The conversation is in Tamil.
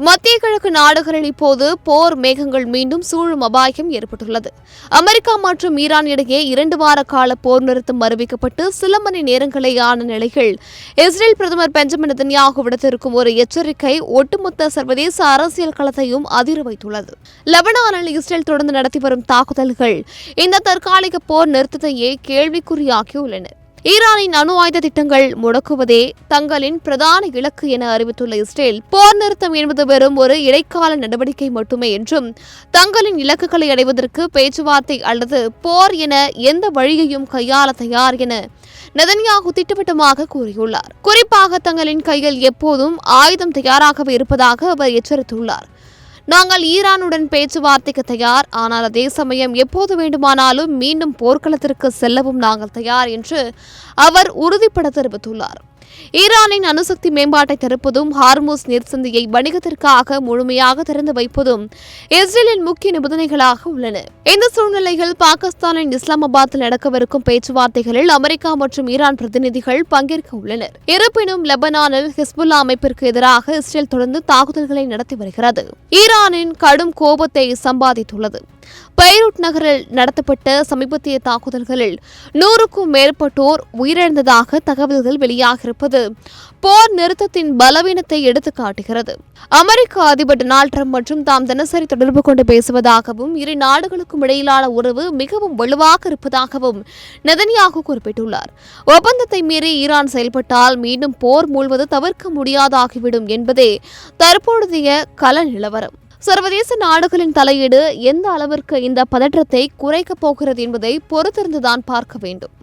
மத்திய கிழக்கு நாடுகளில் இப்போது போர் மேகங்கள் மீண்டும் சூழும் அபாயம் ஏற்பட்டுள்ளது. அமெரிக்கா மற்றும் ஈரான் இடையே 2 வார கால போர் நிறுத்தம் அறிவிக்கப்பட்டு சில மணி நேரங்களே ஆன நிலையில் இஸ்ரேல் பிரதமர் பெஞ்சமின் நெதன்யாகு விடுத்திருக்கும் ஒரு எச்சரிக்கை ஒட்டுமொத்த சர்வதேச அரசியல் களத்தையும் அதிர வைத்துள்ளது. லெபனானில் இஸ்ரேல் தொடர்ந்து நடத்தி வரும் தாக்குதல்கள் இந்த தற்காலிக போர் நிறுத்தத்தையே கேள்விக்குறியாக்கியுள்ளன. ஈரானின் அணு ஆயுத திட்டங்கள் முடக்குவதே தங்களின் பிரதான இலக்கு என அறிவித்துள்ள இஸ்ரேல், போர் நிறுத்தம் என்பது வெறும் ஒரு இடைக்கால நடவடிக்கை மட்டுமே என்றும், தங்களின் இலக்குகளை அடைவதற்கு பேச்சுவார்த்தை அல்லது போர் என எந்த வழியையும் கையாள தயார் என நெதன்யாகு திட்டவட்டமாக கூறியுள்ளார். குறிப்பாக தங்களின் கையில் எப்போதும் ஆயுதம் தயாராகவே இருப்பதாக அவர் எச்சரித்துள்ளார். நாங்கள் ஈரானுடன் பேச்சுவார்த்தைக்கு தயார், ஆனால் அதே சமயம் எப்போது வேண்டுமானாலும் மீண்டும் போர்க்களத்திற்கு செல்லவும் நாங்கள் தயார் என்று அவர் உறுதிபட தெரிவித்துள்ளார். ஈரானின் அணுசக்தி மேம்பாட்டை தடுப்பதும் ஹார்மூஸ் நீர்சந்தியை வணிகத்திற்காக முழுமையாக திறந்து வைப்பதும் இஸ்ரேலின் முக்கிய நிபந்தனைகளாக உள்ளன. இந்த சூழ்நிலையில் பாகிஸ்தானின் இஸ்லாமாபாத்தில் நடக்கவிருக்கும் பேச்சுவார்த்தைகளில் அமெரிக்கா மற்றும் ஈரான் பிரதிநிதிகள் பங்கேற்க உள்ளனர். இருப்பினும் லெபனானில் ஹிஸ்புல்லா அமைப்பிற்கு எதிராக இஸ்ரேல் தொடர்ந்து தாக்குதல்களை நடத்தி வருகிறது. ஈரானின் கடும் கோபத்தை சம்பாதித்துள்ளது. பெய்ரூட் நகரில் நடத்தப்பட்ட சமீபத்திய தாக்குதல்களில் 100க்கும் மேற்பட்டோர் உயிரிழந்ததாக தகவல்கள் வெளியாகியிருப்பது போர் நிறுத்தத்தின் பலவீனத்தை எடுத்துக்காட்டுகிறது. அமெரிக்க அதிபர் டொனால்டு டிரம்ப் மற்றும் தாம் தினசரி தொடர்பு கொண்டு பேசுவதாகவும் இரு நாடுகளுக்கும் இடையிலான உறவு மிகவும் வலுவாக இருப்பதாகவும் நெதன்யாகு குறிப்பிட்டுள்ளார். ஒப்பந்தத்தை மீறி ஈரான் செயல்பட்டால் மீண்டும் போர் மூழ்வது தவிர்க்க முடியாதாகிவிடும் என்பதே தற்போதைய கள நிலவரம். சர்வதேச நாடுகளின் தலையீடு எந்த அளவிற்கு இந்த பதற்றத்தை குறைக்கப் போகிறது என்பதை பொறுத்திருந்துதான் பார்க்க வேண்டும்.